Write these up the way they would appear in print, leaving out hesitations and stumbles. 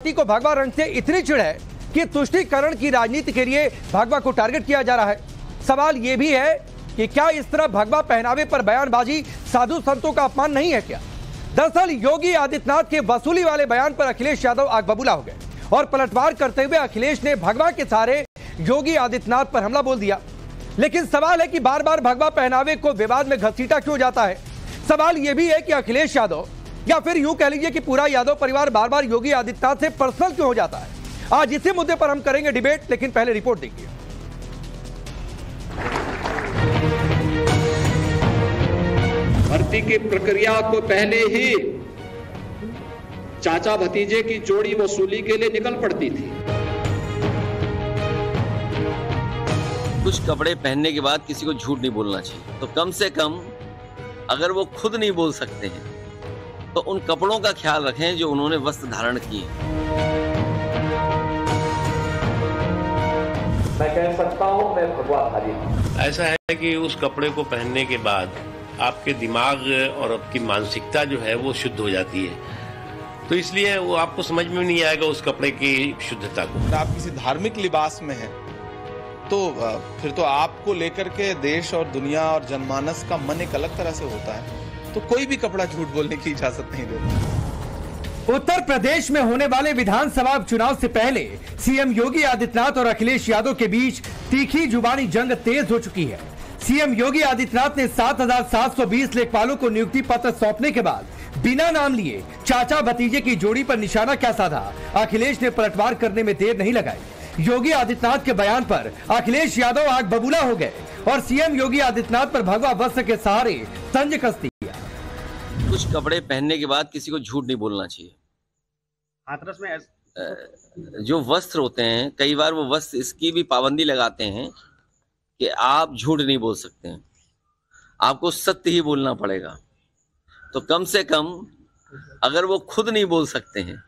को भगवा रंग से इतनी चिढ़ है कि तुष्टीकरण की राजनीति के लिए भगवा को टारगेट किया जा रहा है। सवाल यह भी है कि क्या इस तरह भगवा पहनावे पर बयानबाजी साधु संतों का अपमान नहीं है क्या? दरअसल योगी आदित्यनाथ के वसूली वाले बयान पर अखिलेश यादव आग बबूला हो गए और पलटवार करते हुए अखिलेश ने भगवा के सहारे योगी आदित्यनाथ पर हमला बोल दिया। लेकिन सवाल है कि बार बार भगवा पहनावे को विवाद में घसीटा क्यों जाता है। सवाल यह भी है कि अखिलेश यादव या फिर यूं कह लीजिए कि पूरा यादव परिवार बार बार योगी आदित्यनाथ से पर्सनल क्यों हो जाता है। आज इसी मुद्दे पर हम करेंगे डिबेट, लेकिन पहले रिपोर्ट देखिए। भर्ती की प्रक्रिया को पहले ही चाचा भतीजे की जोड़ी वसूली के लिए निकल पड़ती थी। कुछ कपड़े पहनने के बाद किसी को झूठ नहीं बोलना चाहिए, तो कम से कम अगर वो खुद नहीं बोल सकते हैं तो उन कपड़ों का ख्याल रखें जो उन्होंने वस्त्र धारण किए। मैं कह सकता हूं मैं भगवाधारी हूं। ऐसा है कि उस कपड़े को पहनने के बाद आपके दिमाग और आपकी मानसिकता जो है वो शुद्ध हो जाती है, तो इसलिए वो आपको समझ में नहीं आएगा उस कपड़े की शुद्धता को। आप किसी धार्मिक लिबास में हैं तो फिर तो आपको लेकर के देश और दुनिया और जनमानस का मन एक अलग तरह से होता है, तो कोई भी कपड़ा झूठ बोलने की इजाजत नहीं देता। उत्तर प्रदेश में होने वाले विधानसभा चुनाव से पहले सीएम योगी आदित्यनाथ और अखिलेश यादव के बीच तीखी जुबानी जंग तेज हो चुकी है। सीएम योगी आदित्यनाथ ने 7,720 लेखपालों को नियुक्ति पत्र सौंपने के बाद बिना नाम लिए चाचा भतीजे की जोड़ी पर निशाना क्या साधा। अखिलेश ने पलटवार करने में देर नहीं लगाई। योगी आदित्यनाथ के बयान पर अखिलेश यादव आग बबूला हो गए और सीएम योगी आदित्यनाथ पर भगवा वस्त्र के सहारे तंज कस दिया। कुछ कपड़े पहनने के बाद किसी को झूठ नहीं बोलना चाहिए। हाथरस में जो वस्त्र होते हैं, कई बार वो वस्त्र इसकी भी पाबंदी लगाते हैं कि आप झूठ नहीं बोल सकते हैं, आपको सत्य ही बोलना पड़ेगा। तो कम से कम अगर वो खुद नहीं बोल सकते हैं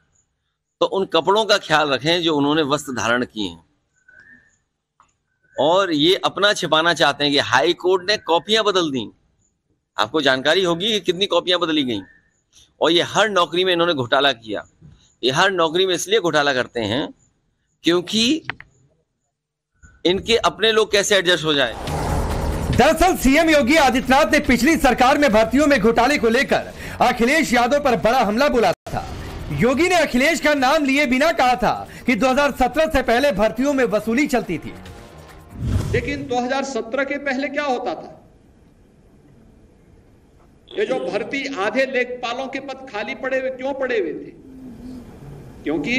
तो उन कपड़ों का ख्याल रखें जो उन्होंने वस्त्र धारण किए हैं। और ये अपना छिपाना चाहते हैं कि हाई कोर्ट ने कॉपियां बदल दी। आपको जानकारी होगी कि कितनी कॉपियां बदली गई, और ये हर नौकरी में इन्होंने घोटाला किया। ये हर नौकरी में इसलिए घोटाला करते हैं क्योंकि इनके अपने लोग कैसे एडजस्ट हो जाए। दरअसल सीएम योगी आदित्यनाथ ने पिछली सरकार में भर्तियों में घोटाले को लेकर अखिलेश यादव पर बड़ा हमला बोला था। योगी ने अखिलेश का नाम लिए बिना कहा था कि 2017 से पहले भर्तियों में वसूली चलती थी। लेकिन 2017 के पहले क्या होता था? ये जो भर्ती आधे लेखपालों के पद खाली पड़े हुए क्यों पड़े हुए थे? क्योंकि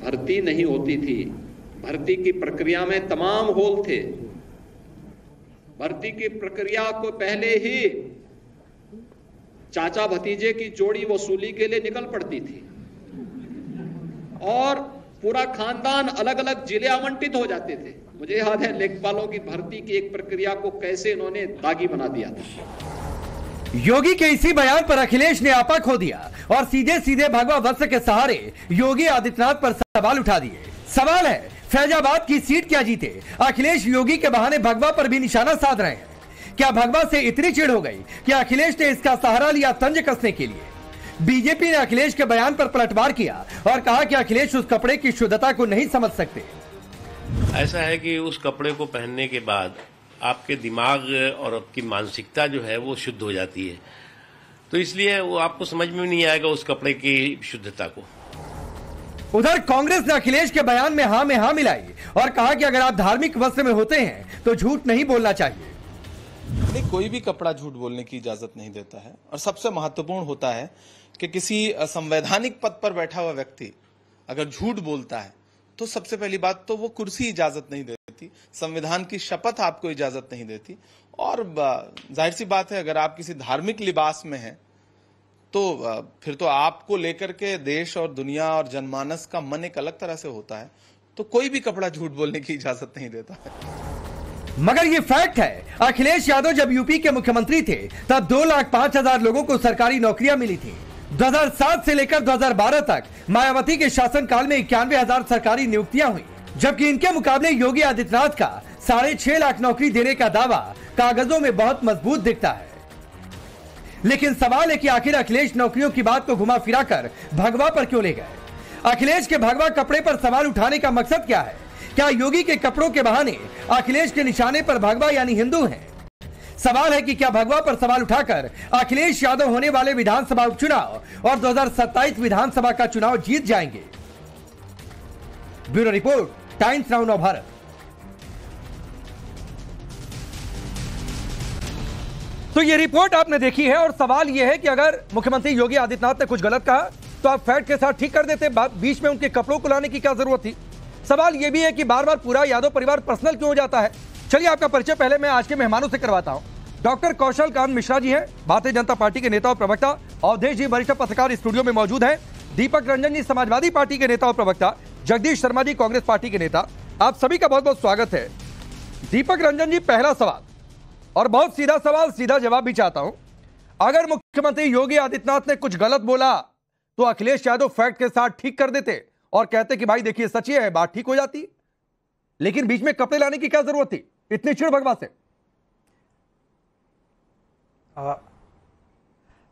भर्ती नहीं होती थी। भर्ती की प्रक्रिया में तमाम होल थे। भर्ती की प्रक्रिया को पहले ही चाचा भतीजे की जोड़ी वसूली के लिए निकल पड़ती थी और पूरा खानदान अलग अलग जिले आवंटित हो जाते थे। मुझे याद है लेखपालों की भर्ती की एक प्रक्रिया को कैसे इन्होंने दागी बना दिया था। योगी के इसी बयान पर अखिलेश ने आपा खो दिया और सीधे सीधे भगवा वस्त्र के सहारे योगी आदित्यनाथ पर सवाल उठा दिए। सवाल है, फैजाबाद की सीट क्या जीते? अखिलेश योगी के बहाने भगवा पर भी निशाना साध रहे हैं। क्या भगवा से इतनी चिढ़ हो गई कि अखिलेश ने इसका सहारा लिया तंज कसने के लिए? बीजेपी ने अखिलेश के बयान पर पलटवार किया और कहा कि अखिलेश उस कपड़े की शुद्धता को नहीं समझ सकते। ऐसा है कि उस कपड़े को पहनने के बाद आपके दिमाग और आपकी मानसिकता जो है वो शुद्ध हो जाती है, तो इसलिए वो आपको समझ में नहीं आएगा उस कपड़े की शुद्धता को। उधर कांग्रेस ने अखिलेश के बयान में हाँ मिलाई और कहा कि अगर आप धार्मिक वस्त्र में होते हैं तो झूठ नहीं बोलना चाहिए। नहीं, कोई भी कपड़ा झूठ बोलने की इजाजत नहीं देता है। और सबसे महत्वपूर्ण होता है कि किसी संवैधानिक पद पर बैठा हुआ व्यक्ति अगर झूठ बोलता है तो सबसे पहली बात तो वो कुर्सी इजाजत नहीं देती, संविधान की शपथ आपको इजाजत नहीं देती। और जाहिर सी बात है, अगर आप किसी धार्मिक लिबास में हैं तो फिर तो आपको लेकर के देश और दुनिया और जनमानस का मन एक अलग तरह से होता है, तो कोई भी कपड़ा झूठ बोलने की इजाजत नहीं देता है। मगर ये फैक्ट है, अखिलेश यादव जब यूपी के मुख्यमंत्री थे तब 2,05,000 लोगों को सरकारी नौकरियां मिली थी। 2007 से लेकर 2012 तक मायावती के शासनकाल में 91,000 सरकारी नियुक्तियां हुई, जबकि इनके मुकाबले योगी आदित्यनाथ का 6.5 लाख नौकरी देने का दावा कागजों में बहुत मजबूत दिखता है। लेकिन सवाल है कि आखिर अखिलेश नौकरियों की बात को घुमा फिरा कर भगवा पर क्यों ले गए। अखिलेश के भगवा कपड़े पर सवाल उठाने का मकसद क्या है? क्या योगी के कपड़ों के बहाने अखिलेश के निशाने पर भगवा यानी हिंदू हैं? सवाल है कि क्या भगवा पर सवाल उठाकर अखिलेश यादव होने वाले विधानसभा उपचुनाव और 2027 विधानसभा का चुनाव जीत जाएंगे? ब्यूरो रिपोर्ट, टाइम्स नाउ नव भारत। तो ये रिपोर्ट आपने देखी है और सवाल यह है कि अगर मुख्यमंत्री योगी आदित्यनाथ ने कुछ गलत कहा तो आप फैक्ट के साथ ठीक कर देते, बीच में उनके कपड़ों को लाने की क्या जरूरत थी? सवाल यह भी है कि बार बार पूरा यादव परिवार पर्सनल क्यों हो जाता है? चलिए आपका परिचय पहले मैं आज के मेहमानों से करवाता हूं। डॉक्टर कौशल कांत मिश्रा जी हैं, भारतीय जनता पार्टी के नेता और प्रवक्ता। अवधेश जी वरिष्ठ पत्रकार स्टूडियो में मौजूद हैं। दीपक रंजन जी समाजवादी पार्टी के नेता और प्रवक्ता। जगदीश शर्मा जी कांग्रेस पार्टी के नेता। आप सभी का बहुत बहुत स्वागत है। दीपक रंजन जी, पहला सवाल और बहुत सीधा सवाल, सीधा जवाब भी चाहता हूं। अगर मुख्यमंत्री योगी आदित्यनाथ ने कुछ गलत बोला तो अखिलेश यादव फैक्ट के साथ ठीक कर देते और कहते कि भाई देखिए सच है, बात ठीक हो जाती। लेकिन बीच में कपड़े लाने की क्या जरूरत थी? इतनी चिड़ भगवा से।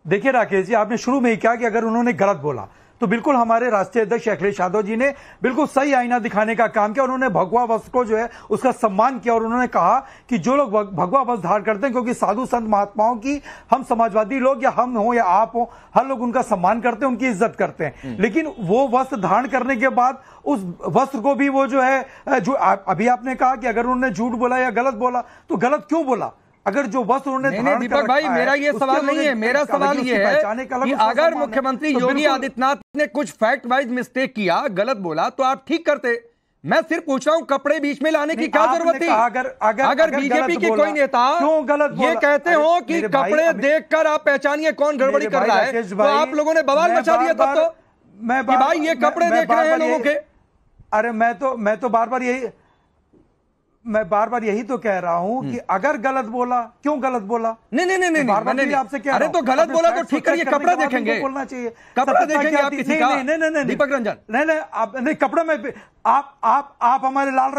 देखिए राकेश जी, आपने शुरू में ही कहा कि अगर उन्होंने गलत बोला तो बिल्कुल हमारे राष्ट्रीय अध्यक्ष अखिलेश यादव जी ने बिल्कुल सही आईना दिखाने का काम किया। उन्होंने भगवा वस्त्र को जो है उसका सम्मान किया और उन्होंने कहा कि जो लोग भगवा वस्त्र धारण करते हैं, क्योंकि साधु संत महात्माओं की हम समाजवादी लोग या हम हो या आप हो, हर लोग उनका सम्मान करते हैं, उनकी इज्जत करते हैं। लेकिन वो वस्त्र धारण करने के बाद उस वस्त्र को भी वो जो है जो अभी आपने कहा कि अगर उन्होंने झूठ बोला या गलत बोला तो गलत क्यों बोला? अगर जो वस्त्र उन्होंने दीपक भाई, मेरा ये सवाल नहीं है। मेरा सवाल ये है कि अगर मुख्यमंत्री योगी आदित्यनाथ ने कुछ फैक्ट वाइज मिस्टेक किया, गलत बोला, तो आप ठीक करते। मैं सिर्फ पूछ रहा हूं कपड़े बीच में लाने की क्या जरूरत थी? अगर बीजेपी के कोई नेता ये कहते हो कि कपड़े देखकर आप पहचानिए कौन गड़बड़ी कर रहा है, तो आप लोगों ने बवाल मचा दिया तब तो कि भाई ये कपड़े देख रहे हैं लोगों के। अरे मैं तो बार बार यही तो कह रहा हूं कि अगर गलत बोला, क्यों गलत बोला? नहीं बार-बार आपसे कह रहा हूं। अरे तो गलत बोला तो ठीक करिए, कपड़ा देखेंगे, बोलना चाहिए, कपड़ा देखेंगे आप किसी का। नहीं दीपक रंजन, नहीं आप नहीं, कपड़े में आप हमारे लाल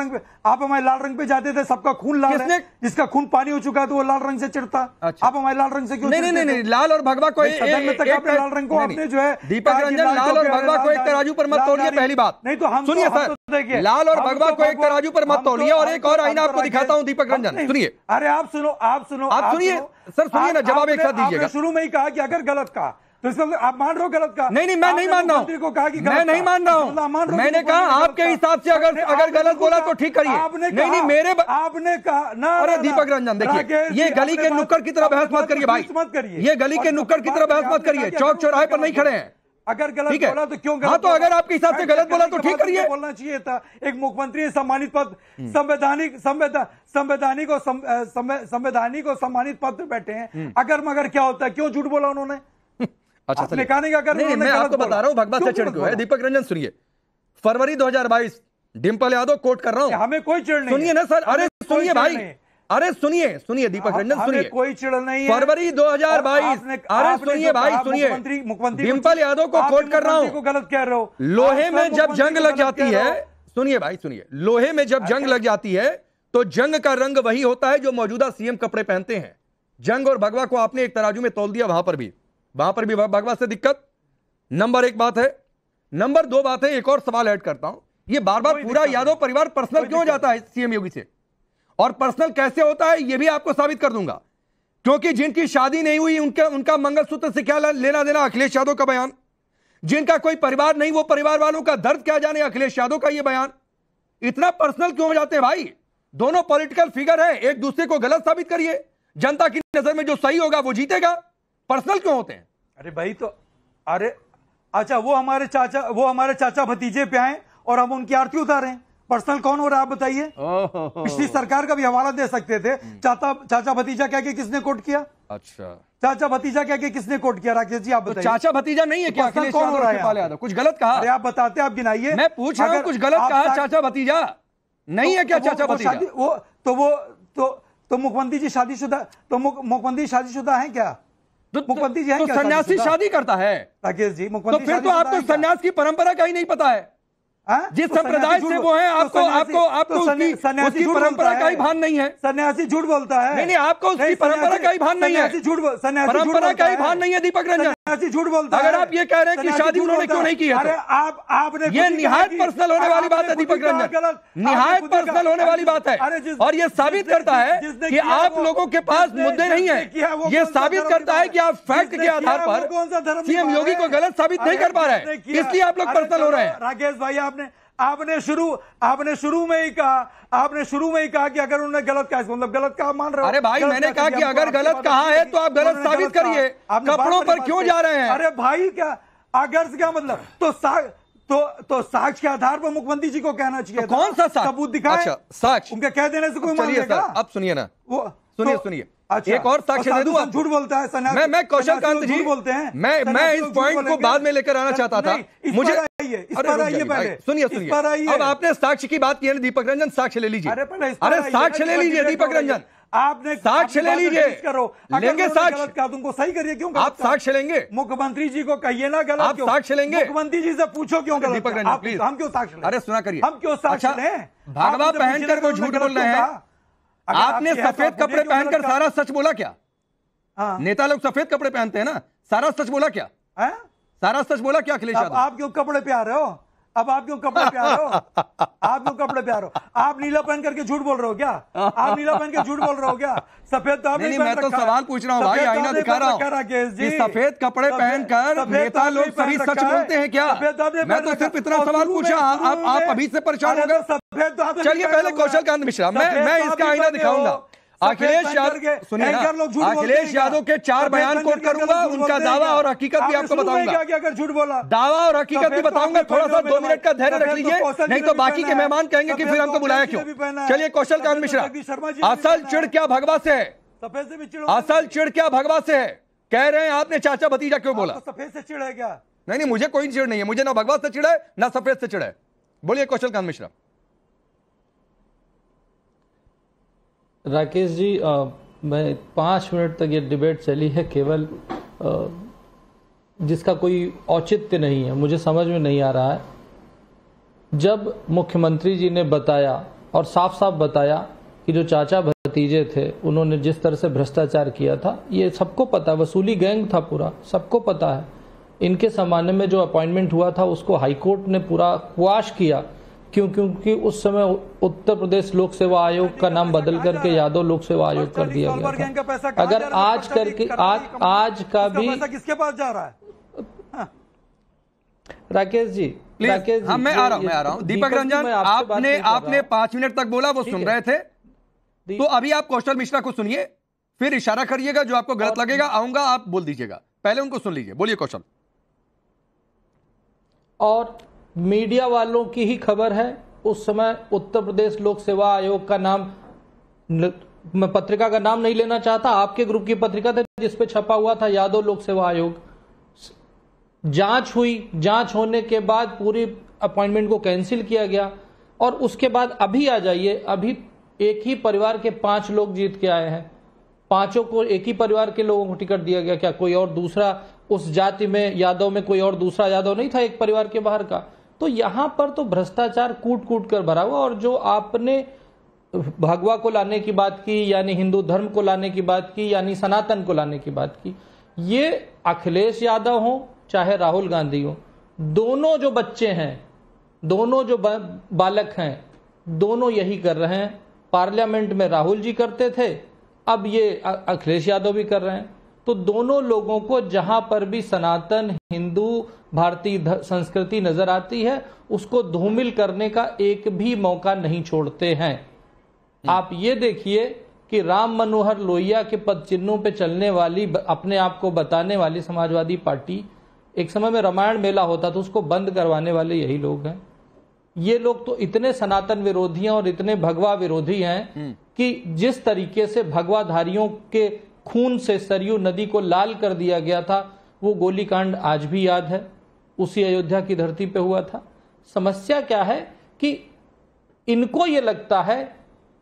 रंग पे जाते थे। सबका खून लाल है, जिसका खून पानी हो चुका है तो वो लाल रंग से चिढ़ता। आप हमारे लाल रंग से क्यों? नहीं, लाल और भगवा को लाल रंग को आपने जो है दीपक रंजन, लाल और भगवा को एक तराजू पर मत तोलिए। पहली बात नहीं तो हम सुनिए सर, लाल और भगवा को एक तराजू पर मत तोलिए। और एक और आईना आपको दिखाता हूं दीपक रंजन, सुनिए। अरे आप सुनिए सर, सुनिए ना, जवाब एक साथ दीजिएगा। शुरू में ही कहा कि अगर गलत कहा तो इसका आप मान रहे हो गलत का? नहीं, मैं नहीं मान रहा हूं। मैं नहीं मान रहा हूं। मैंने कहा आपके हिसाब से अगर गलत बोला तो ठीक करिए। नहीं, मेरे आपने कहा ना। अरे दीपक रंजन, देखिए, ये गली के नुक्कड़ की तरह बहस मत करिए भाई, मत करिए। ये गली के नुक्कड़ की तरह बहस मत करिए, चौक चौराहे पर नहीं खड़े हैं। अगर गलत बोला तो क्यों? हाँ, तो अगर आपके हिसाब से गलत बोला तो ठीक करिए। बोलना चाहिए था। एक मुख्यमंत्री सम्मानित पद, संवैधानिक और सम्मानित पद पे बैठे हैं। अगर मगर क्या होता है? क्यों झूठ बोला उन्होंने? अच्छा, नहीं, मैं आपको बता रहा हूं भगवा से चिढ़ क्यों है। दीपक रंजन सुनिए, फरवरी 2022, डिंपल यादव कोट कर रहा हूं। हमें कोई चिढ़ नहीं, सुनिए ना सर। अरे सुनिए भाई, अरे सुनिए दीपक रंजन, सुनिए। कोई चिढ़ नहीं, फरवरी 2022। अरे सुनिए भाई, सुनिए, डिंपल यादव को कोट कर रहा हूं। गलत कह रहे हो। लोहे में जब जंग लग जाती है, सुनिए भाई सुनिए, लोहे में जब जंग लग जाती है तो जंग का रंग वही होता है जो मौजूदा सीएम कपड़े पहनते हैं। जंग और भगवा को आपने एक तराजू में तौल दिया, वहां पर भी भगवा से दिक्कत। नंबर एक बात है। नंबर दो बात है, एक और सवाल ऐड करता हूं। ये बार बार पूरा यादव परिवार पर्सनल क्यों जाता है सीएम योगी से? और पर्सनल कैसे होता है ये भी आपको साबित कर दूंगा। क्योंकि जिनकी शादी नहीं हुई उनका मंगलसूत्र से क्या लेना देना अखिलेश यादव का बयान। जिनका कोई परिवार नहीं, वो परिवार वालों का दर्द क्या जाने अखिलेश यादव का ये बयान। इतना पर्सनल क्यों हो जाते हैं भाई? दोनों पॉलिटिकल फिगर है, एक दूसरे को गलत साबित करिए। जनता की नजर में जो सही होगा वो जीतेगा। पर्सनल क्यों होते हैं? अरे भाई तो अरे अच्छा, वो हमारे चाचा भतीजे पे आए और हम उनकी आरती उतारें। पर्सनल कौन हो रहा है आप बताइए? पिछली सरकार का भी हवाला दे सकते थे। चाचा भतीजा क्या किसने कोट किया? अच्छा, चाचा भतीजा क्या किसने कोट किया? राकेश जी आप बताइए। तो चाचा भतीजा नहीं है क्या? अखिलेश कौन हो रहा है? कुछ गलत कहा? अरे आप बताते, आप गिनाइए। मैं पूछ रहा हूं, कुछ गलत कहा? चाचा भतीजा नहीं है क्या? चाचा भतीजा तो मुख्यमंत्री जी शादीशुदा, तो मुख्यमंत्री शादीशुदा है क्या? मुख्यमंत्री जी हैं क्या? सन्यासी शादी करता है राकेश जी? तो फिर तो आपको सन्यास की परंपरा का ही नहीं पता है। जिस संप्रदाय से वो है, आपको उसकी परंपरा का ही भान नहीं है। सन्यासी झूठ बोलता है। नहीं, आपको उसकी परंपरा का ही भान नहीं है। सन्यासी झूठ, परंपरा का ही भान नहीं है दीपक रंजन। सन्यासी झूठ बोलता है। अगर आप ये कह रहे हैं कि शादी उन्होंने क्यों नहीं की है, अरे आपने ये निहायत पर्सनल होने वाली बात है दीपक रंजन, निहायत पर्सनल होने वाली बात है। और ये साबित करता है कि आप लोगों के पास मुद्दे नहीं है। ये साबित करता है कि आप फैक्ट के आधार पर सीएम योगी को गलत साबित नहीं कर पा रहे हैं, इसलिए आप लोग पर्सनल हो रहे हैं। राकेश भाई, आपने शुरू में ही कहा कि अगर उन्होंने गलत कहा, मतलब गलत कहा मान रहे हो। अरे भाई, मैंने कहा कि अगर गलत कहा है तो आप गलत साबित करिए, कपड़ों पर क्यों जा रहे हैं? अरे भाई, क्या अगर से क्या मतलब? तो साक्ष्य के आधार पर मुख्यमंत्री जी को कहना चाहिए। तो कौन सा साक्ष्य? सबूत दिखाएं। अच्छा, साक्ष्य उनके कह देने से कोई मान लेगा? अब सुनिए ना, सुनिए अच्छा, एक और साक्ष्य दे दूं। झूठ बोलता है मैं कौशल कांत जी बोलते हैं। मैं इस पॉइंट को बाद में लेकर आना चाहता था। मुझे सुनिए, अब आपने साक्ष्य की बात की है ना दीपक रंजन, साक्ष्य ले लीजिए। अरे साक्ष्य ले लीजिए दीपक रंजन, आपने साक्ष्य ले लीजिए, लेंगे साक्ष्य। तुमको सही करिए, क्यों आप साक्ष्य लेंगे? मुख्यमंत्री जी को कहिए ना गलत, आप साक्ष्य लेंगे? मुख्यमंत्री जी से पूछो क्यों गलत? दीपक रंजन प्लीज, हम क्यों साक्ष्य? अरे सुना करिए, हम क्यों साक्ष्य लें? भगवा पहनकर वो झूठ बोल रहे हैं। आपने सफेद कपड़े पहनकर सारा सच बोला क्या? नेता लोग सफेद कपड़े पहनते हैं ना, सारा सच बोला क्या? सारा सच बोला क्या अखिलेश यादव? आप क्यों कपड़े पे आ रहे हो? अब आप क्यों कपड़े पे आ रहे हो? आप क्यों कपड़े पे आ रहे हो? आप नीला पहन करके झूठ बोल रहे हो क्या? आप नीला पहन के झूठ बोल रहे हो क्या? सफेद तो आपने नहीं, मैं तो सवाल पूछ रहा हूँ भाई, आईना दिखा रहा हूँ कि सफेद कपड़े पहनकर नेता लोग सभी सच बोलते हैं क्या? मैं तो सिर्फ इतना सवाल पूछा, आप अभी से परेशान हो गए। चलिए पहले कौशल कांत मिश्रा, मैं इसका आईना दिखाऊंगा। अखिलेश यादव, सुनिए ना, अखिलेश यादव के 4 बयान कोट करूंगा, उनका दावा और हकीकत भी आपको बताऊंगा। अगर झूठ बोला, दावा और हकीकत भी बताऊंगा। थोड़ा सा 2 मिनट का धैर्य रख लीजिए, नहीं तो बाकी के मेहमान कहेंगे कि फिर हमको बुलाया क्यों। चलिए कौशल कांत मिश्रा, असल चिड़ क्या भगवा से है? असल चिड़ क्या भगवा से है? कह रहे हैं आपने चाचा भतीजा क्यों बोला? सफेद से चिड़ है क्या? नहीं, मुझे कोई चिड़ नहीं है, मुझे ना भगवा से चिड़ है ना सफेद से चिड़ है। बोलिए कौशल कांत मिश्रा। राकेश जी, मैं 5 मिनट तक ये डिबेट चली है, केवल जिसका कोई औचित्य नहीं है, मुझे समझ में नहीं आ रहा है। जब मुख्यमंत्री जी ने बताया और साफ साफ बताया कि जो चाचा भतीजे थे उन्होंने जिस तरह से भ्रष्टाचार किया था, ये सबको पता, वसूली गैंग था पूरा, सबको पता है। इनके सामान्य में जो अपॉइंटमेंट हुआ था उसको हाईकोर्ट ने पूरा क्वाश किया। क्योंकि उस समय उत्तर प्रदेश लोक सेवा आयोग का नाम बदल करके यादव लोक सेवा आयोग कर दिया गया था। अगर आज करके आज का भी किसके पास जा रहा है? राकेश जी, हाँ, मैं आ रहा हूँ दीपक रंजन, आपने 5 मिनट तक बोला, वो सुन रहे थे। तो अभी आप कौशल मिश्रा को सुनिए, फिर इशारा करिएगा, जो आपको गलत लगेगा आऊंगा, आप बोल दीजिएगा। पहले उनको सुन लीजिए, बोलिए कौशल। और मीडिया वालों की ही खबर है, उस समय उत्तर प्रदेश लोक सेवा आयोग का नाम, मैं पत्रिका का नाम नहीं लेना चाहता, आपके ग्रुप की पत्रिका थी जिसपे छपा हुआ था यादव लोक सेवा आयोग। जांच हुई, जांच होने के बाद पूरी अपॉइंटमेंट को कैंसिल किया गया। और उसके बाद अभी आ जाइए, अभी एक ही परिवार के 5 लोग जीत के आए हैं, 5 को एक ही परिवार के लोगों को टिकट दिया गया। क्या कोई और दूसरा उस जाति में, यादव में कोई और दूसरा यादव नहीं था एक परिवार के बाहर का? तो यहां पर तो भ्रष्टाचार कूट कूट कर भरा हुआ। और जो आपने भगवा को लाने की बात की, यानी हिंदू धर्म को लाने की बात की, यानी सनातन को लाने की बात की, ये अखिलेश यादव हो चाहे राहुल गांधी हो, दोनों जो बच्चे हैं, दोनों जो बालक हैं, दोनों यही कर रहे हैं। पार्लियामेंट में राहुल जी करते थे, अब ये अखिलेश यादव भी कर रहे हैं। तो दोनों लोगों को जहां पर भी सनातन हिंदू भारतीय संस्कृति नजर आती है, उसको धूमिल करने का एक भी मौका नहीं छोड़ते हैं। आप ये देखिए कि राम मनोहर लोहिया के पद चिन्हों पे चलने वाली, अपने आप को बताने वाली समाजवादी पार्टी, एक समय में रामायण मेला होता था, उसको बंद करवाने वाले यही लोग हैं। ये लोग तो इतने सनातन विरोधी हैं और इतने भगवा विरोधी हैं कि जिस तरीके से भगवाधारियों के खून से सरयू नदी को लाल कर दिया गया था, वो गोलीकांड आज भी याद है, उसी अयोध्या की धरती पे हुआ था। समस्या क्या है कि इनको ये लगता है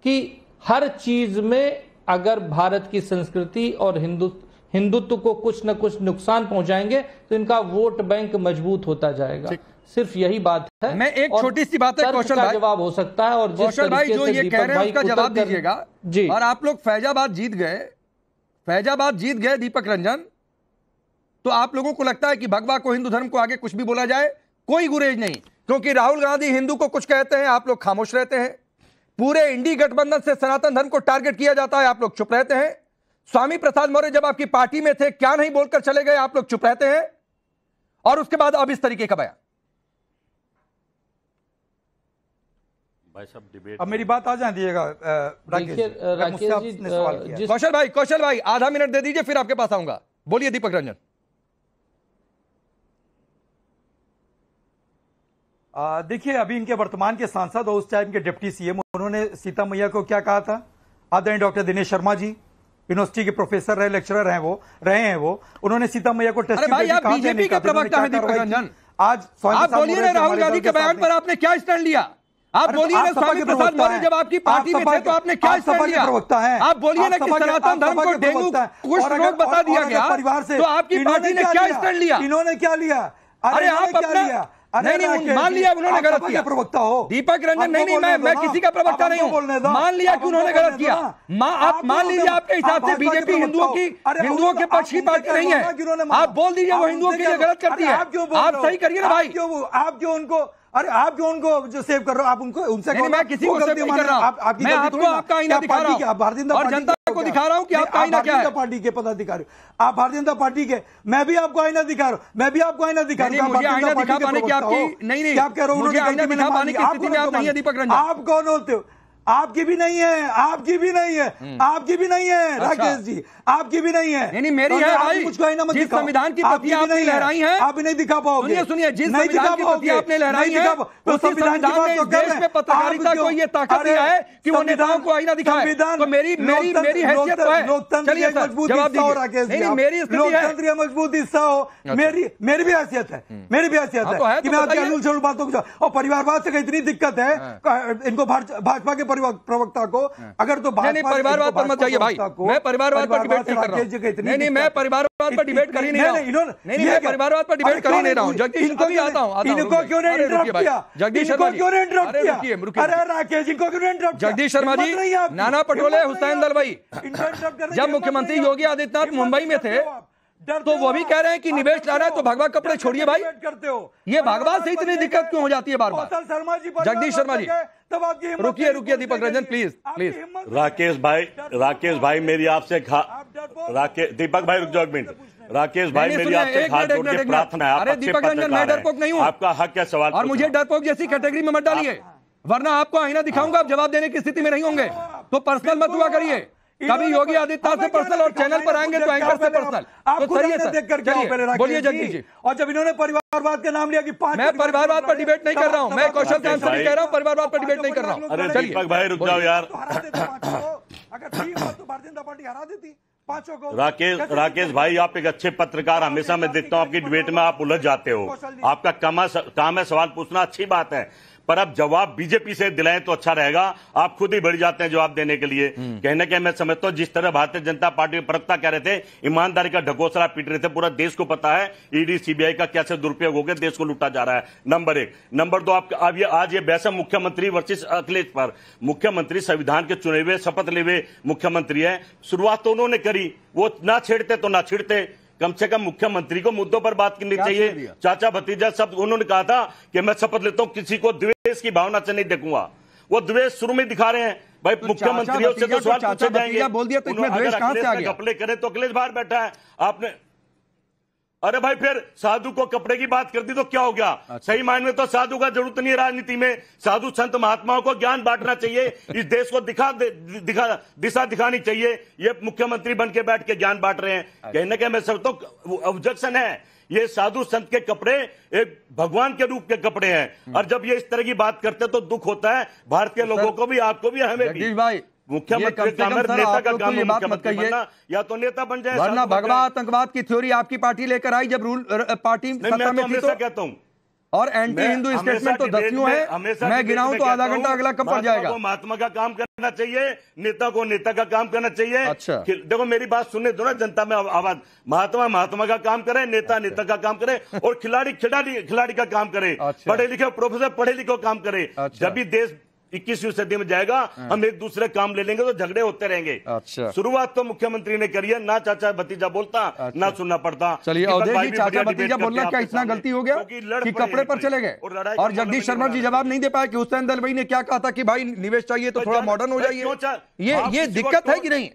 कि हर चीज में अगर भारत की संस्कृति और हिंदुत्व को कुछ न कुछ नुकसान पहुंचाएंगे तो इनका वोट बैंक मजबूत होता जाएगा। सिर्फ यही बात है। मैं एक छोटी सी बात है कौशल भाई, जवाब हो सकता है। और कौशल भाई जो ये कह रहे हैं उसका जवाब दीजिएगा जी। और आप लोग फैजाबाद जीत गए दीपक रंजन, तो आप लोगों को लगता है कि भगवा को, हिंदू धर्म को आगे कुछ भी बोला जाए, कोई गुरेज नहीं, क्योंकि राहुल गांधी हिंदू को कुछ कहते हैं, आप लोग खामोश रहते हैं। पूरे इंडी गठबंधन से सनातन धर्म को टारगेट किया जाता है, आप लोग चुप रहते हैं। स्वामी प्रसाद मौर्य जब आपकी पार्टी में थे, क्या नहीं बोलकर चले गए, आप लोग चुप रहते हैं। और उसके बाद अब इस तरीके का बयान। भाई साहब डिबेट, अब मेरी बात आ जाए दिएगा राकेश जी। कौशल भाई आधा मिनट दे दीजिए, फिर आपके पास आऊंगा। बोलिए दीपक रंजन। देखिए, अभी इनके वर्तमान के सांसद और उस टाइम के डिप्टी सीएम, उन्होंने सीता मैया को क्या कहा था? आदरणीय डॉक्टर दिनेश शर्मा जी, यूनिवर्सिटी के प्रोफेसर रहे, लेक्चरर हैं वो, उन्होंने सीता मैया को टेस्ट बीजेपी के प्रवक्ता हैं दीपक रंजन। आज आप बोलिए ना, राहुल गांधी के बयान पर आपने क्या स्टैंड लिया? आप बोलिए ना, स्वामी प्रसाद मौर्य जब आपकी पार्टी में थे तो आपने क्या स्टैंड लिया? आप बोलिए ना कि सनातन धर्म को डेंगू कुष्ठ रोग बता दिया गया, तो आपकी पार्टी ने क्या स्टैंड लिया? इन्होंने क्या लिया? अरे आप अपना नहीं मान लिया उन्होंने गलत किया। प्रवक्ता हो दीपक रंजन, नहीं मैं किसी का प्रवक्ता नहीं हूँ। मान लिया कि उन्होंने गलत किया। आप मान लीजिए, आपके हिसाब से बीजेपी हिंदुओं के पक्ष की पार्टी नहीं है। आप बोल दीजिए वो हिंदुओं के लिए गलत करती है। आप सही करिए ना भाई। आप क्यों उनको, अरे आप जो उनको जो सेव कर रहे हो, आप उनको उनसे नहीं, मैं किसी को सेव नहीं कर रहा हूं। मैं आपको आपका आईना दिखा रहा हूं और जनता को दिखा रहा हूं कि आपका आईना क्या है। पार्टी के पदाधिकारी, आप भारतीय जनता पार्टी के, मैं भी आपको आईना दिखा रहा हूं, मैं भी आपको आईना दिखा रहा हूं। मुझे आईना दिखा पाने की आपकी नहीं, आप कह रहे हो मुझे आईना दिखा पाने की स्थिति में आप नहीं है दीपक रंजन। आप कौन होते हो? आपकी भी नहीं है, आपकी भी नहीं है, आपकी भी नहीं है राकेश जी, आपकी भी नहीं है। नहीं मेरी है भाई। मुझको आईना मत दिखाओ। संविधान की प्रतियां आपने लहराई हैं, आप भी नहीं दिखा पाओगे। सुनिए, जिस संविधान की प्रतियां आपने लहराई हैं, उस संविधान ने इस देश में पत्रकारिता को ये ताकत दिया है कि वो नेताओं को आईना दिखाए। तो मेरी हैसियत तो है। चलिए मजबूत हिस्सा हो राकेश जी, मेरी लोकतंत्र का मजबूत हिस्सा हो। मेरी भी हैसियत है, मेरी भी हैसियत है कि मैं आपकी अनुल चल बातों को, और परिवारवाद से इतनी दिक्कत है इनको, भाजपा के प्रवक्ता को, अगर तो परिवारवाद पर मत जाइए भाई। मैं परिवारवाद पर डिबेट नहीं कर रहा हूं। नहीं मैं परिवारवाद पर डिबेट कर ही नहीं रहा हूं। नहीं मैं परिवारवाद पर डिबेट कर ही नहीं रहा हूं। जगदीश अभी आता हूं। इनको क्यों नहीं इंटरप्ट किया? जगदीश शर्मा क्यों नहीं इंटरप्ट किया? अरे राकेश, इनको क्यों नहीं इंटरप्ट किया? जगदीश शर्मा जी, नाना पटोले, हुसैन दलवाई, जब मुख्यमंत्री योगी आदित्यनाथ मुंबई में थे तो वो भी कह रहे हैं कि निवेश लाना है तो भगवा कपड़े छोड़िए भाई। करते हो ये भगवा से इतनी दिक्कत क्यों हो जाती है बार बार? जगदीश शर्मा जी रुकिए दीपक रंजन प्लीज। राकेश भाई मेरी आपसे दीपक भाई रुक जाओ एक मिनट। राकेश भाई मेरी आपसे हाथ जोड़ के प्रार्थना है। अरे दीपक रंजन, मैं डरपोक नहीं हूँ, आपका हक है सवाल, और मुझे डरपोक जैसी कैटेगरी में मत डालिए, वरना आपको आईना दिखाऊंगा, आप जवाब देने की स्थिति में नहीं होंगे। तो पर्सनल मत हुआ करिए। कभी योगी आदित्यनाथ से पर्सनल और चैनल पर आएंगे तो एंकर से पर्सनल। तो सही है सर, बोलिए जगदीश जी। और जब इन्होंने परिवारवाद का नाम लिया कि मैं परिवारवाद पर डिबेट नहीं कर रहा हूं, मैं कौशल से आंसर कह रहा हूं, परिवारवाद पर डिबेट नहीं कर रहा हूं। अरे दीपक भाई रुक जाओ यार। अगर ठीक हो तो भारतीय जनता पार्टी हरा देती पांचों को। राकेश भाई, आप एक अच्छे पत्रकार, हमेशा मैं देखता हूं आपकी डिबेट में आप उलझ जाते हो। आपका काम है सवाल पूछना, अच्छी बात है, पर अब जवाब बीजेपी से दिलाएं तो अच्छा रहेगा। आप खुद ही बढ़ जाते हैं जवाब देने के लिए। कहने के मैं समझता हूं जिस तरह भारतीय जनता पार्टी के प्रवक्ता कह रहे थे, ईमानदारी का ढकोसला पीट रहे थे, पूरा देश को पता है ईडी सीबीआई का कैसे दुरुपयोग होकर देश को लूटा जा रहा है। नंबर एक। नंबर दो, आज ये बहस मुख्यमंत्री वर्सेस अखिलेश पर। मुख्यमंत्री संविधान के चुने हुए शपथ ले हुए मुख्यमंत्री है, शुरुआत तो उन्होंने करी, वो ना छेड़ते तो ना छिड़ते। कम से कम मुख्यमंत्री को मुद्दों पर बात करनी चाहिए। चाचा भतीजा सब, उन्होंने कहा था कि मैं शपथ लेता हूं किसी को द्वेष की भावना से नहीं देखूंगा। वो द्वेष शुरू में दिखा रहे हैं भाई। तो मुख्यमंत्री से तो सवाल पूछे जाएंगे, बोल दिया तो इसमें द्वेष कहां से आ गया? कपड़े करें तो अखिलेश बाहर बैठा है आपने। अरे भाई फिर साधु को कपड़े की बात कर दी तो क्या हो गया? अच्छा। सही मायने में तो साधु का जरूरत नहीं है राजनीति में। साधु संत महात्माओं को ज्ञान बांटना चाहिए, इस देश को दिशा दिखानी चाहिए। ये मुख्यमंत्री बन के बैठ के ज्ञान बांट रहे हैं। कहने के मैं समझता हूं ऑब्जेक्शन है। ये साधु संत के कपड़े एक भगवान के रूप के कपड़े हैं, और जब ये इस तरह की बात करते तो दुख होता है भारत के लोगों को भी, आपको भी, हमें भी। भाई मुख्यमंत्री नेता का काम है मुख्यमंत्री बनना, या तो नेता बन जाए, वरना भगवा आतंकवाद की थ्योरी आपकी पार्टी लेकर आई जब रूल पार्टी सत्ता में थी तो कहता हूं। और एंटी हिंदू स्टेटमेंट तो दसियों है, मैं गिनाऊं तो आधा घंटा अगला कब पड़ जाएगा। महात्मा का काम करना चाहिए, नेता को नेता का काम करना चाहिए। अच्छा देखो मेरी बात सुनने दो ना, जनता में आवाज। महात्मा का काम करे, नेता का काम करे, और खिलाड़ी का काम करे। पढ़े लिखे प्रोफेसर पढ़े लिखे काम करे। जब भी देश 21वीं सदी में जाएगा, हम एक दूसरे काम ले लेंगे तो झगड़े होते रहेंगे। अच्छा, शुरुआत तो मुख्यमंत्री ने करी है, ना चाचा भतीजा बोलता, अच्छा, ना सुनना पड़ता। चलिए अवधेश जी, चाचा भतीजा बोलना क्या इतना गलती हो गया कि कपड़े पर चले गए? और जगदीश शर्मा जी जवाब नहीं दे पाए कि हुसैन दलवाई ने क्या कहा था कि भाई निवेश चाहिए तो थोड़ा मॉडर्न हो जाइए। ये दिक्कत है कि नहीं?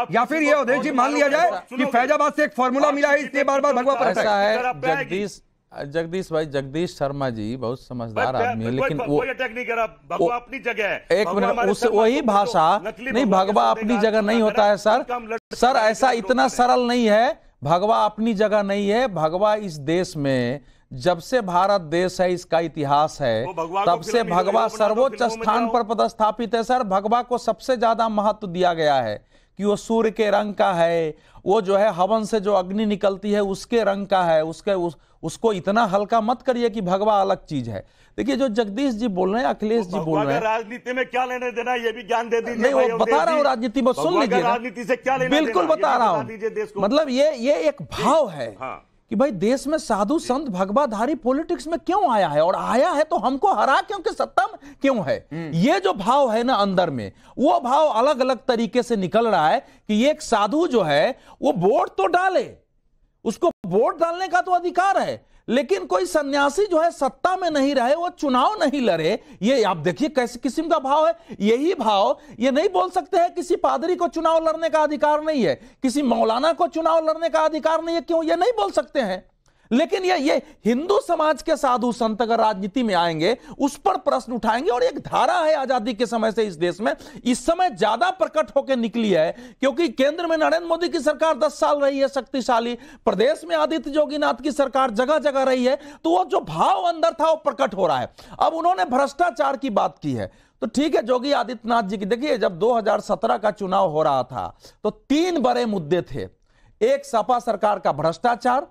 या फिर ये अवधेश जी मान लिया जाए कि फैजाबाद से एक फॉर्मूला मिला है इसलिए बार बार भगवा पर ऐसा है? जगदीश भाई, जगदीश शर्मा जी बहुत समझदार आदमी है, लेकिन वो अटैक नहीं करा, भगवा अपनी जगह है। एक मिनट, उस वही भाषा नहीं, भगवा अपनी जगह नहीं होता है सर, ऐसा इतना सरल नहीं है। भगवा अपनी जगह नहीं है। भगवा इस देश में जब से भारत देश है, इसका इतिहास है, तब से भगवा सर्वोच्च स्थान पर पदस्थापित है सर। भगवा को सबसे ज्यादा महत्व दिया गया है कि वो सूर्य के रंग का है, वो जो है हवन से जो अग्नि निकलती है उसके रंग का है, उसको इतना हल्का मत करिए कि भगवा अलग चीज है। देखिए जो जगदीश जी बोल रहे हैं, अखिलेश जी बोल रहे हैं, राजनीति में क्या लेने देना, ये भी ज्ञान दे दीजिए। नहीं, वो बता रहा हूँ राजनीति में, सुन लीजिए, राजनीति से क्या लेना, बिल्कुल बता रहा हूँ। मतलब ये एक भाव है कि भाई देश में साधु संत भगवाधारी पॉलिटिक्स में क्यों आया है, और आया है तो हमको हरा क्योंकि सत्ता में क्यों है। ये जो भाव है ना अंदर में, वो भाव अलग अलग तरीके से निकल रहा है कि एक साधु जो है वो वोट तो डाले, उसको वोट डालने का तो अधिकार है, लेकिन कोई सन्यासी जो है सत्ता में नहीं रहे, वो चुनाव नहीं लड़े। ये आप देखिए कैसे किस्म का भाव है। यही भाव ये नहीं बोल सकते हैं किसी पादरी को चुनाव लड़ने का अधिकार नहीं है, किसी मौलाना को चुनाव लड़ने का अधिकार नहीं है, क्यों ये नहीं बोल सकते हैं। लेकिन ये हिंदू समाज के साधु संत अगर राजनीति में आएंगे, उस पर प्रश्न उठाएंगे। और एक धारा है आजादी के समय से इस देश में, इस समय ज्यादा प्रकट होकर निकली है क्योंकि केंद्र में नरेंद्र मोदी की सरकार 10 साल रही है शक्तिशाली, प्रदेश में आदित्य योगीनाथ की सरकार जगह जगह रही है, तो वो जो भाव अंदर था वो प्रकट हो रहा है। अब उन्होंने भ्रष्टाचार की बात की है, तो ठीक है, योगी आदित्यनाथ जी की देखिए, जब 2017 का चुनाव हो रहा था तो 3 बड़े मुद्दे थे। एक सपा सरकार का भ्रष्टाचार,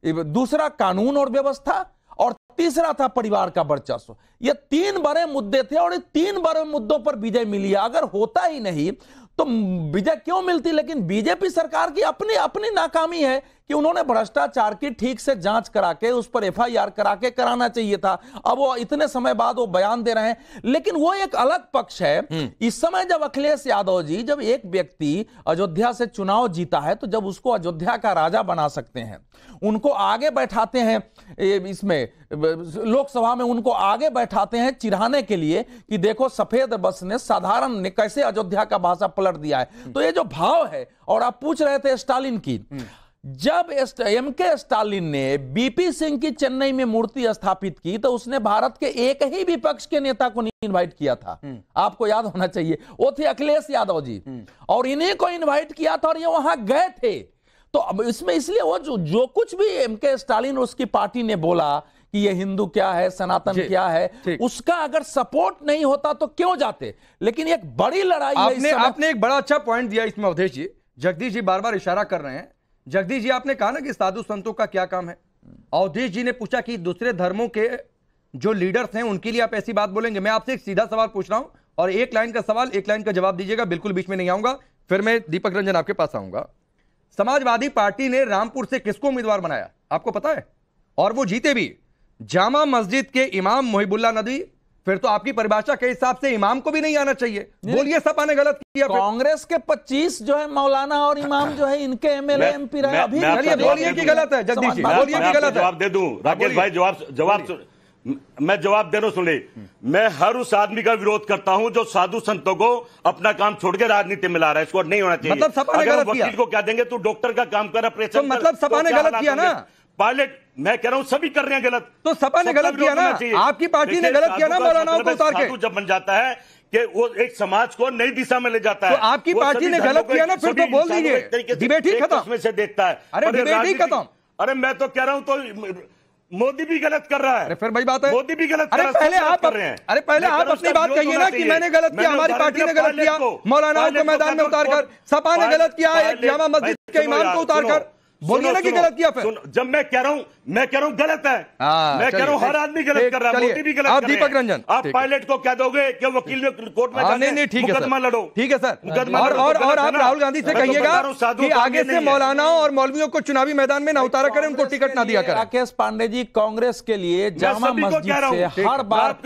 दूसरा कानून और व्यवस्था, और तीसरा था परिवार का वर्चस्व। ये 3 बड़े मुद्दे थे और ये 3 बड़े मुद्दों पर विजय मिली है। अगर होता ही नहीं तो विजय क्यों मिलती। लेकिन बीजेपी सरकार की अपनी नाकामी है कि उन्होंने भ्रष्टाचार की ठीक से जांच करा के उस पर एफआईआर करा के कराना चाहिए था। अब वो इतने समय बाद वो बयान दे रहे हैं, लेकिन वो एक अलग पक्ष है। इस समय जब अखिलेश यादव जी, जब एक व्यक्ति अयोध्या से चुनाव जीता है तो जब उसको अयोध्या का राजा बना सकते हैं, उनको आगे बैठाते हैं, इसमें लोकसभा में उनको आगे बैठाते हैं चिढ़ाने के लिए कि देखो सफेद बस ने साधारण ने कैसे अयोध्या का भाषा पलट दिया है। तो ये जो भाव है, और आप पूछ रहे थे स्टालिन की, जब एमके स्टालिन ने बीपी सिंह की चेन्नई में मूर्ति स्थापित की तो उसने भारत के एक ही विपक्ष के नेता को नहीं इनवाइट किया था। आपको याद होना चाहिए, वो थे अखिलेश यादव जी, और इन्हीं को इनवाइट किया था और ये वहां गए थे। तो अब इसमें इसलिए वो जो कुछ भी एमके स्टालिन और उसकी पार्टी ने बोला कि ये हिंदू क्या है, सनातन क्या है, उसका अगर सपोर्ट नहीं होता तो क्यों जाते। लेकिन एक बड़ी लड़ाई आपने एक बड़ा अच्छा पॉइंट दिया इसमें अवधेश जी। जगदीश जी बार बार इशारा कर रहे हैं। जगदीश जी आपने कहा ना कि साधु संतों का क्या काम है। अवधेश जी ने पूछा कि दूसरे धर्मों के जो लीडर्स हैं उनके लिए आप ऐसी बात बोलेंगे। मैं आपसे एक सीधा सवाल पूछ रहा हूं और एक लाइन का सवाल, एक लाइन का जवाब दीजिएगा, बिल्कुल बीच में नहीं आऊंगा। फिर मैं दीपक रंजन आपके पास आऊंगा। समाजवादी पार्टी ने रामपुर से किसको उम्मीदवार बनाया आपको पता है? और वो जीते भी। जामा मस्जिद के इमाम मोहिबुल्लाह नदवी। फिर तो आपकी परिभाषा के हिसाब से इमाम को भी नहीं आना चाहिए। बोलिए सपा ने गलत किया। कांग्रेस के 25 जो है मौलाना और इमाम जो है इनके एमएलए एमपी रहे। अभी बोलिए कि गलत है जगदीश जी, बोलिए कि गलत है। जवाब दे दूं राकेश भाई, जवाब मैं जवाब दे रहा हूं, सुनिए। मैं हर उस आदमी का विरोध करता हूं जो साधु संतों को अपना काम छोड़ के राजनीति में ला रहा है। इसको नहीं होना चाहिए। मतलब सपा ने गलत किया। वकील को क्या देंगे, तू डॉक्टर का काम कर, तो मतलब सपा ने गलत किया ना। पायलट मैं कह रहा हूं सभी कर रहे हैं गलत, तो सपा ने गलत किया ना। आपकी पार्टी ने गलत किया ना मौलानाओं को उतार के। जब बन जाता है कि वो एक समाज को नई दिशा में ले जाता है, तो आपकी पार्टी ने गलत किया ना, फिर तो बोल दीजिए डिबेट ही खत्म। उसमें से देखता है, अरे डिबेट ही खत्म। अरे मैं तो कह रहा हूं तो मोदी भी गलत कर रहा है। अरे फिर भाई बात है, मोदी भी गलत कर रहा है। पहले आप अपनी बात कहिए ना कि मैंने गलत किया, हमारी पार्टी ने गलत किया, मौलानाओं को मैदान में उतारकर। सपा ने गलत किया एक जामा मस्जिद के इमाम को उतारकर। बोलिए ना कि गलत किया फिर। जब मैं कह रहा हूं गलत है। मैं कह रहा हूं हर आदमी गलत कर रहा है, मोदी भी गलत आप कर रहे हैं। दीपक रंजन आप पायलट को क्या दोगे कि वकील में कोर्ट में नहीं, ठीक है मुकदमा लड़ो। ठीक है सर। और आप राहुल गांधी से कहिएगा कि आगे से मौलानाओं और मौलवियों को चुनावी मैदान में ना उतारा करें, उनको टिकट ना दिया करें। राकेश पांडे जी, कांग्रेस के लिए जामा मस्जिद से हर बार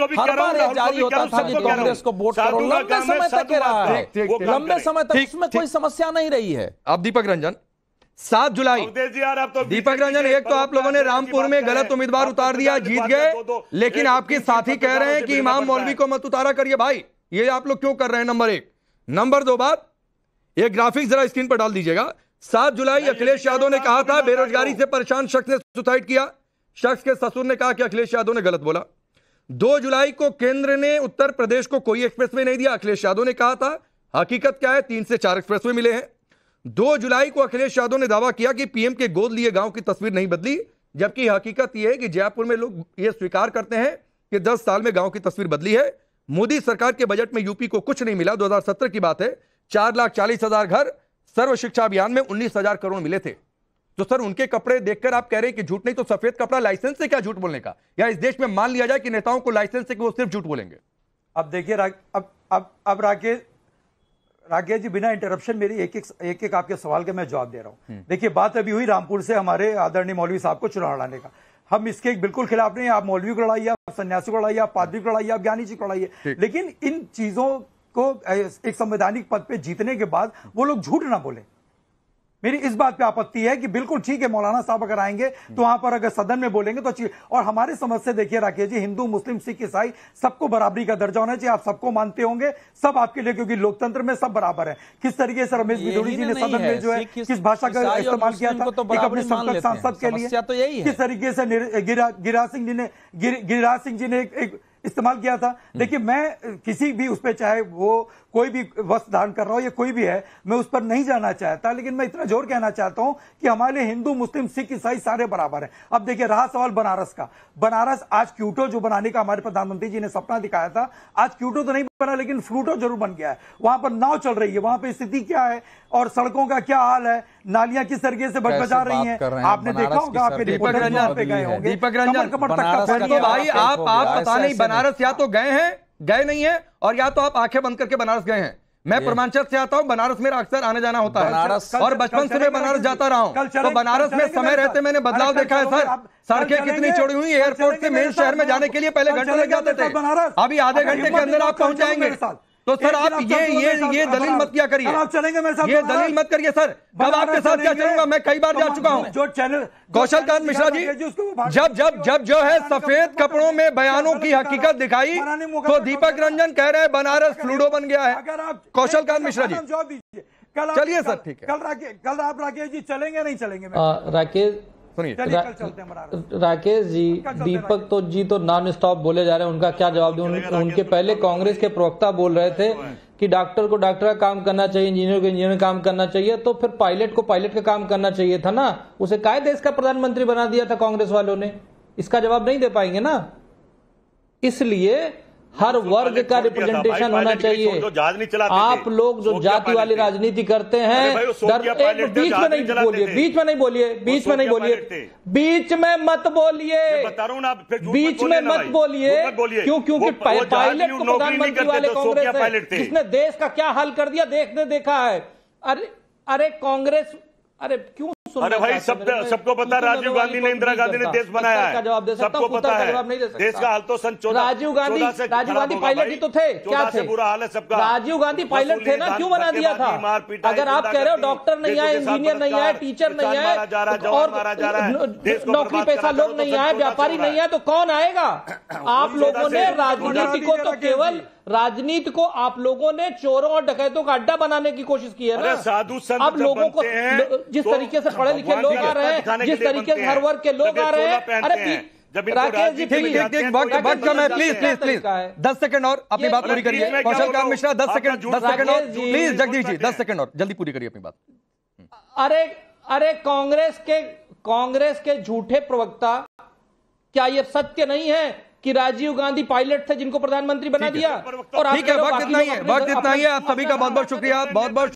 जारी होता था कि कांग्रेस को वोट करो, लंबे समय तक रहा है, लंबे समय तक उसमें कोई समस्या नहीं रही है। अब दीपक रंजन 7 जुलाई, दीपक रंजन, एक तो आप लोगों ने रामपुर में गलत उम्मीदवार उतार दिया, जीत गए, लेकिन आपके साथी कह रहे हैं कि इमाम मौलवी को मत उतारा करिए। भाई ये आप लोग क्यों कर रहे हैं? नंबर 1। नंबर 2 बात, एक ग्राफिक्स जरा स्क्रीन पर डाल दीजिएगा। 7 जुलाई अखिलेश यादव ने कहा था बेरोजगारी से परेशान शख्स ने सुसाइड किया। शख्स के ससुर ने कहा कि अखिलेश यादव ने गलत बोला। 2 जुलाई को केंद्र ने उत्तर प्रदेश को कोई एक्सप्रेसवे नहीं दिया, अखिलेश यादव ने कहा था। हकीकत क्या है? 3 से 4 एक्सप्रेसवे मिले हैं। 2 जुलाई को अखिलेश यादव ने दावा किया कि पीएम के गोद लिए गांव की तस्वीर नहीं बदली, जबकि हकीकत यह है कि जयपुर में लोग यह स्वीकार करते हैं कि 10 साल में गांव की तस्वीर बदली है। मोदी सरकार के बजट में यूपी को कुछ नहीं मिला। 2017 की बात है, 4,40,000 घर, सर्व शिक्षा अभियान में 19,000 करोड़ मिले थे। तो सर उनके कपड़े देखकर आप कह रहे हैं कि झूठ नहीं, तो सफेद कपड़ा लाइसेंस से क्या झूठ बोलने का? या इस देश में मान लिया जाए कि नेताओं को लाइसेंस से कि वो सिर्फ झूठ बोलेंगे? अब देखिए अब राकेश जी, बिना इंटरप्शन मेरी एक आपके सवाल के मैं जवाब दे रहा हूं। देखिए, बात अभी हुई रामपुर से हमारे आदरणीय मौलवी साहब को चुनाव लड़ाने का। हम इसके बिल्कुल खिलाफ नहीं है। आप मौलवी को लड़ाइए, आप सन्यासी को लड़ाइए, आप पादरी को लड़ाइए, आप ज्ञानी जी को लड़ाइए, लेकिन इन चीजों को एक संवैधानिक पद पे जीतने के बाद वो लोग झूठ ना बोले। मेरी इस बात पे आपत्ति है कि बिल्कुल ठीक है, मौलाना साहब अगर आएंगे तो वहां पर अगर सदन में बोलेंगे तो अच्छी। और हमारे समझ से देखिए राकेश जी, हिंदू मुस्लिम सिख ईसाई सबको बराबरी का दर्जा होना चाहिए। आप सबको मानते होंगे, सब आपके लिए, क्योंकि लोकतंत्र में सब बराबर है। किस तरीके से रमेश बिदोड़ी जी ने सदन में जो है किस भाषा का इस्तेमाल किया था एक अपने संसद सांसद के लिए, किस तरीके से गिरिराज सिंह जी ने एक इस्तेमाल किया था। देखिए, मैं किसी भी उस पर, चाहे वो कोई भी वस्त्र धारण कर रहा हो या कोई भी है, मैं उस पर नहीं जाना चाहता, लेकिन मैं इतना जोर कहना चाहता हूं कि हमारे हिंदू मुस्लिम सिख ईसाई सारे बराबर हैं। अब देखिए, रहा सवाल बनारस का। बनारस आज क्यूटो जो बनाने का हमारे प्रधानमंत्री जी ने सपना दिखाया था, आज क्यूटो तो नहीं बना, लेकिन फ्लूटो जरूर बन गया है। वहां पर नाव चल रही है, वहां पर स्थिति क्या है और सड़कों का क्या हाल है, नालियां किस तरीके से बजा रही हैं, आपने देखा होगा, आपके दीपक रंजन भाई, आप पता नहीं बनारस या तो गए नहीं है, और या तो आप आंखें बंद करके बनारस गए हैं। मैं पूर्वांचल से आता हूं, बनारस मेरा अक्सर आने जाना होता है और बचपन से मैं बनारस जाता रहा हूं। तो बनारस में समय रहते मैंने बदलाव देखा है सर। सड़कें कितनी चौड़ी हुई, एयरपोर्ट से मेन शहर में जाने के लिए पहले घंटे लग जाते थे, अभी आधे घंटे के अंदर आप पहुंच जाएंगे। तो सर आप ये दलील मत किया करिए, ये दलील मत करिए सर। अब आपके साथ क्या चलूंगा, मैं कई बार जा चुका हूं। जो चैनल कौशल कांत मिश्रा जी, जब जो है सफेद कपड़ों में बयानों की हकीकत दिखाई, तो दीपक रंजन कह रहे हैं बनारस फ्लूडो बन गया है। कौशल कांत मिश्रा जी, चलिए सर, ठीक है। कल आप राकेश जी चलेंगे नहीं चलेंगे? राकेश जी, दीपक जी तो नॉन स्टॉप बोले जा रहे हैं, उनका क्या जवाब दूं? उनके पहले कांग्रेस के प्रवक्ता बोल रहे थे कि डॉक्टर को डॉक्टर का काम करना चाहिए, इंजीनियर को इंजीनियर का काम करना चाहिए, तो फिर पायलट को पायलट का काम करना चाहिए था ना। उसे काहे देश का प्रधानमंत्री बना दिया था कांग्रेस वालों ने? इसका जवाब नहीं दे पाएंगे ना। इसलिए हर वर्ग का रिप्रेजेंटेशन होना चाहिए। आप लोग जो जाति वाली राजनीति करते हैं, बीच में नहीं बोलिए, बीच में नहीं बोलिए, बीच में नहीं बोलिए, बीच में मत बोलिए, बीच में मत बोलिए। क्यों? क्योंकि पायलट को प्रधानमंत्री वाले कांग्रेस है, जिसने देश का क्या हाल कर दिया देखा है। अरे कांग्रेस, अरे क्यों? अरे भाई, सबको पता, राजीव गांधी ने, इंदिरा गांधी ने देश बनाया है, सबको पता है। देश का हाल तो सन 14 राजीव गांधी पायलट ही तो थे, क्या थे? बुरा हाल है सबका। राजीव गांधी पायलट थे ना, क्यों बना दिया था? अगर आप कह रहे हो डॉक्टर नहीं आए, इंजीनियर नहीं आए, टीचर नहीं आए, और नौकरी पेशा लोग नहीं आए, व्यापारी नहीं आए, तो कौन आएगा? आप लोगों ने राजनीति को तो केवल राजनीति को आप लोगों ने चोरों और डकैतों का अड्डा बनाने की कोशिश की है ना। साधु संत अब लोगों को जिस तरीके से पढ़े लिखे लोग आ रहे हैं, जिस तरीके से हर वर्ग के लोग आ रहे हैं, अरे राकेश जी वक्त कम है, प्लीज 10 सेकंड और अपनी बात पूरी करिए। कौशल कांत मिश्रा 10 सेकंड और प्लीज, जगदीश जी 10 सेकंड और जल्दी पूरी करिए अपनी बात। अरे कांग्रेस के झूठे प्रवक्ता, क्या ये सत्य नहीं है कि राजीव गांधी पायलट थे जिनको प्रधानमंत्री बना दिया? और ठीक है, वक्त इतना ही है, आप सभी का बहुत बहुत शुक्रिया, बहुत बहुत